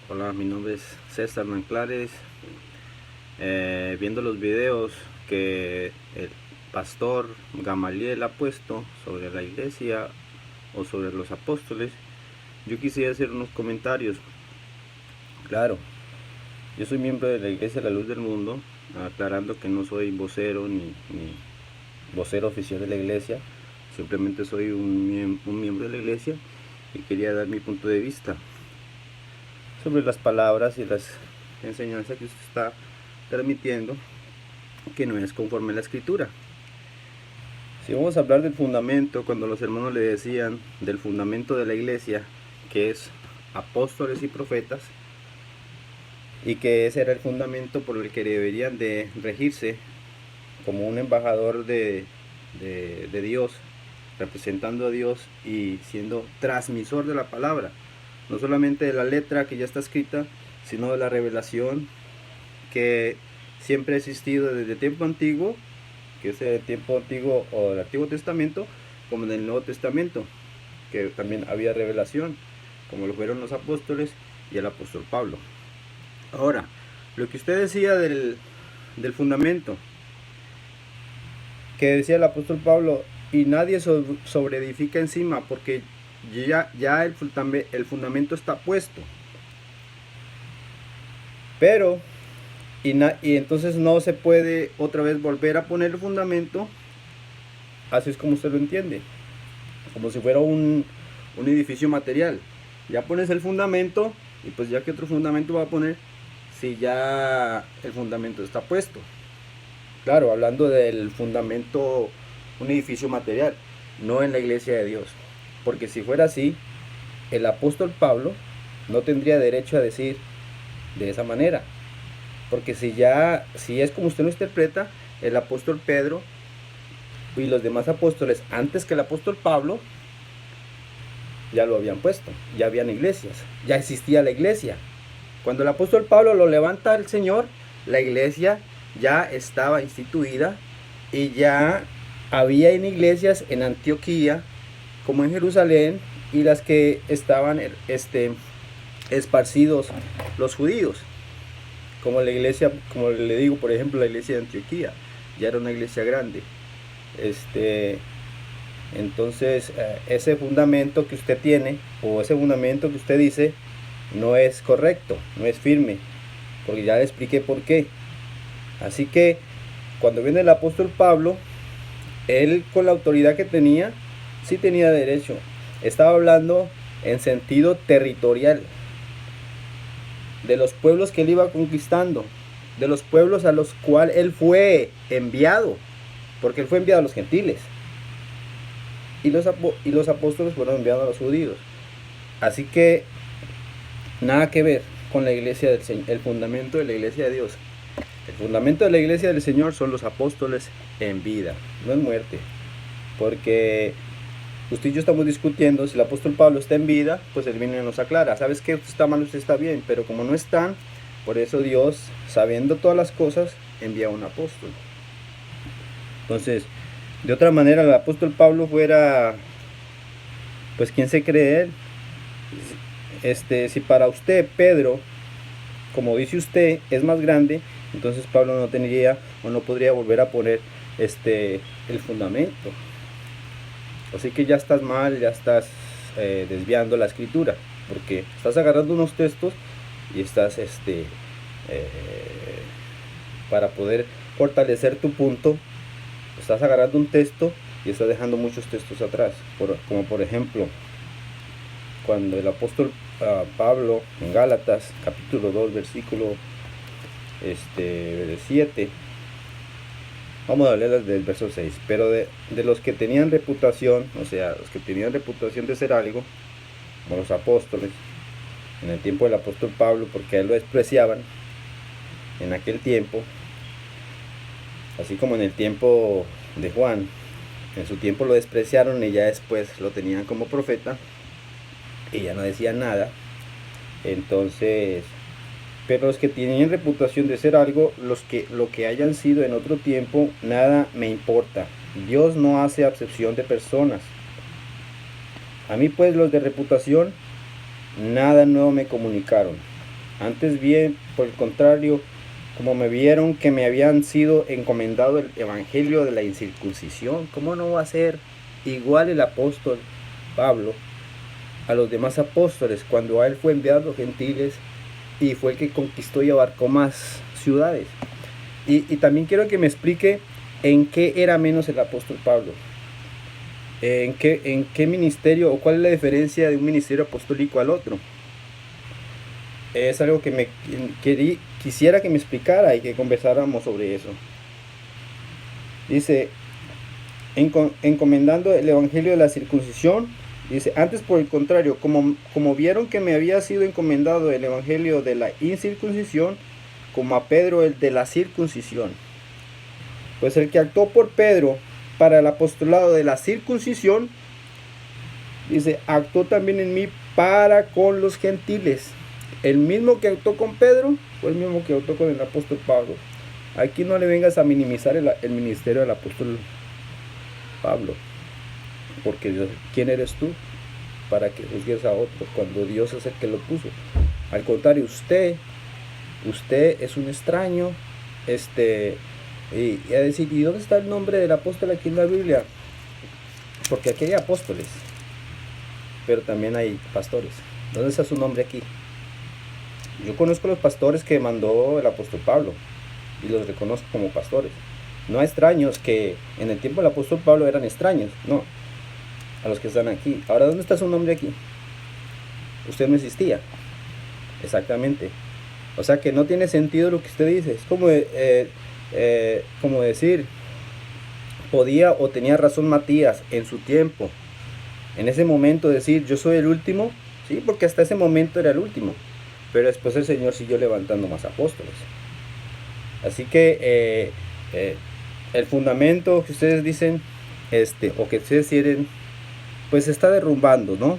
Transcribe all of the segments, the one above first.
Hola, mi nombre es César Manclares. Viendo los videos que el pastor Gamaliel ha puesto sobre la iglesia o sobre los apóstoles, yo quisiera hacer unos comentarios. Claro, yo soy miembro de la Iglesia La Luz del Mundo, aclarando que no soy vocero ni vocero oficial de la iglesia, simplemente soy un miembro de la iglesia y quería dar mi punto de vista sobre las palabras y las enseñanzas que usted está transmitiendo, que no es conforme a la escritura. Si vamos a hablar del fundamento, cuando los hermanos le decían del fundamento de la iglesia, que es apóstoles y profetas, y que ese era el fundamento por el que deberían de regirse como un embajador de Dios, representando a Dios y siendo transmisor de la palabra, no solamente de la letra que ya está escrita, sino de la revelación que siempre ha existido desde el tiempo antiguo, que es el tiempo antiguo o del Antiguo Testamento, como en el Nuevo Testamento, que también había revelación, como lo fueron los apóstoles y el apóstol Pablo. Ahora, lo que usted decía del fundamento, que decía el apóstol Pablo, y nadie sobreedifica encima, porque ya el fundamento está puesto. Pero, y entonces no se puede otra vez volver a poner el fundamento, así es como usted lo entiende, como si fuera un edificio material. Ya pones el fundamento, y pues ya que otro fundamento va a poner, si ya el fundamento está puesto. Claro, hablando del fundamento, un edificio material, no en la iglesia de Dios. Porque si fuera así, el apóstol Pablo no tendría derecho a decir de esa manera. Porque si es como usted lo interpreta, el apóstol Pedro y los demás apóstoles, antes que el apóstol Pablo, ya lo habían puesto, ya habían iglesias, ya existía la iglesia. Cuando el apóstol Pablo lo levanta el Señor, la iglesia ya estaba instituida y ya había en iglesias en Antioquía, como en Jerusalén, y las que estaban esparcidos los judíos, como la iglesia, como le digo, por ejemplo, la iglesia de Antioquía, ya era una iglesia grande. Entonces, ese fundamento que usted tiene, o ese fundamento que usted dice, no es correcto, no es firme, porque ya le expliqué por qué. Así que cuando viene el apóstol Pablo, él con la autoridad que tenía, sí tenía derecho. Estaba hablando en sentido territorial, de los pueblos que él iba conquistando, de los pueblos a los cuales él fue enviado, porque él fue enviado a los gentiles, y los apóstoles fueron enviados a los judíos. Así que nada que ver con la iglesia del Señor, el fundamento de la iglesia de Dios. El fundamento de la iglesia del Señor son los apóstoles en vida, no en muerte. Porque usted y yo estamos discutiendo si el apóstol Pablo está en vida, pues él viene y nos aclara. ¿Sabes qué? Usted está mal, usted está bien. Pero como no están, por eso Dios, sabiendo todas las cosas, envía a un apóstol. Entonces, de otra manera, el apóstol Pablo fuera, pues, ¿quién se cree él? Si para usted Pedro, como dice usted, es más grande, entonces Pablo no tendría o no podría volver a poner el fundamento. Así que ya estás mal, ya estás desviando la escritura, porque estás agarrando unos textos y estás para poder fortalecer tu punto, estás agarrando un texto y estás dejando muchos textos atrás, como por ejemplo cuando el apóstol Pablo en Gálatas capítulo 2 versículo 7, vamos a leer del verso 6. Pero de los que tenían reputación, o sea, los que tenían reputación de ser algo, como los apóstoles, en el tiempo del apóstol Pablo, porque a él lo despreciaban en aquel tiempo, así como en el tiempo de Juan, en su tiempo lo despreciaron y ya después lo tenían como profeta y ya no decían nada. Entonces, pero los que tienen reputación de ser algo, lo que hayan sido en otro tiempo, nada me importa. Dios no hace acepción de personas. A mí pues los de reputación, nada nuevo me comunicaron. Antes bien, por el contrario, como me vieron que me habían sido encomendado el evangelio de la incircuncisión, ¿cómo no va a ser igual el apóstol Pablo a los demás apóstoles cuando a él fue enviado a los gentiles y fue el que conquistó y abarcó más ciudades? Y también quiero que me explique en qué era menos el apóstol Pablo. ¿En qué ministerio o cuál es la diferencia de un ministerio apostólico al otro? Es algo que quisiera que me explicara y que conversáramos sobre eso. Dice, encomendando el evangelio de la circuncisión, dice, antes por el contrario, como vieron que me había sido encomendado el evangelio de la incircuncisión, como a Pedro el de la circuncisión. Pues el que actuó por Pedro para el apostolado de la circuncisión, dice, actuó también en mí para con los gentiles. El mismo que actuó con Pedro fue el mismo que actuó con el apóstol Pablo. Aquí no le vengas a minimizar el ministerio del apóstol Pablo, porque Dios, ¿quién eres tú para que juzgues a otro cuando Dios es el que lo puso? Al contrario, usted es un extraño, y a decir, ¿y dónde está el nombre del apóstol aquí en la Biblia? Porque aquí hay apóstoles, pero también hay pastores. ¿Dónde está su nombre aquí? Yo conozco los pastores que mandó el apóstol Pablo y los reconozco como pastores. No a extraños que en el tiempo del apóstol Pablo eran extraños, no, a los que están aquí. Ahora, ¿dónde está su nombre aquí? Usted no existía. Exactamente. O sea que no tiene sentido lo que usted dice. Es como decir, podía o tenía razón Matías en su tiempo, en ese momento, decir yo soy el último, sí, porque hasta ese momento era el último, pero después el Señor siguió levantando más apóstoles. Así que el fundamento que ustedes dicen, o que ustedes quieren, pues se está derrumbando, ¿no?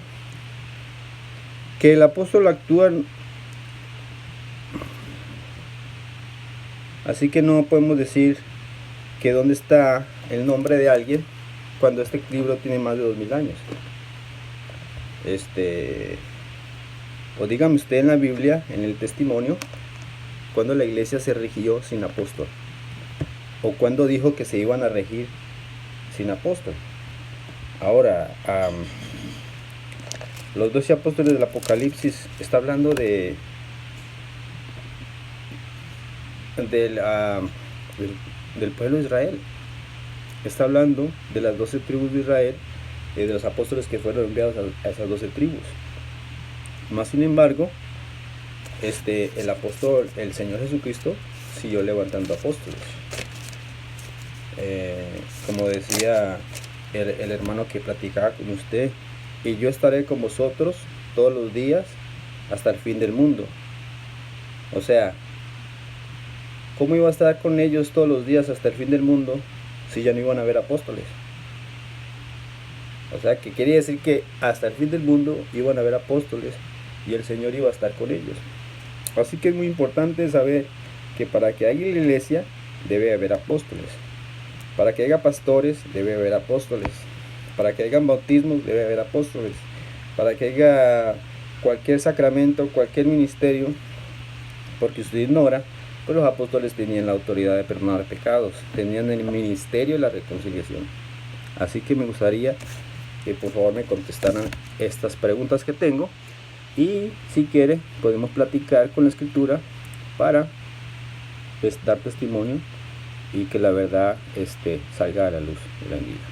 Que el apóstol actúa. Así que no podemos decir que dónde está el nombre de alguien cuando este libro tiene más de 2000 años. O dígame usted en la Biblia, en el testimonio, cuando la iglesia se rigió sin apóstol, o cuando dijo que se iban a regir sin apóstol. Ahora, los 12 apóstoles del Apocalipsis está hablando del pueblo de Israel. Está hablando de las 12 tribus de Israel y de los apóstoles que fueron enviados a esas 12 tribus. Más sin embargo, el apóstol, el Señor Jesucristo, siguió levantando apóstoles. Como decía el hermano que platicaba con usted, y yo estaré con vosotros todos los días hasta el fin del mundo. O sea, ¿cómo iba a estar con ellos todos los días hasta el fin del mundo si ya no iban a haber apóstoles? O sea, que quería decir que hasta el fin del mundo iban a haber apóstoles y el Señor iba a estar con ellos. Así que es muy importante saber que para que haya iglesia debe haber apóstoles. Para que haya pastores debe haber apóstoles. Para que haya bautismos debe haber apóstoles. Para que haya cualquier sacramento, cualquier ministerio, porque usted ignora, pues los apóstoles tenían la autoridad de perdonar pecados, tenían el ministerio de la reconciliación. Así que me gustaría que por favor me contestaran estas preguntas que tengo, y si quiere podemos platicar con la escritura para dar testimonio y que la verdad salga a la luz. Bendiga.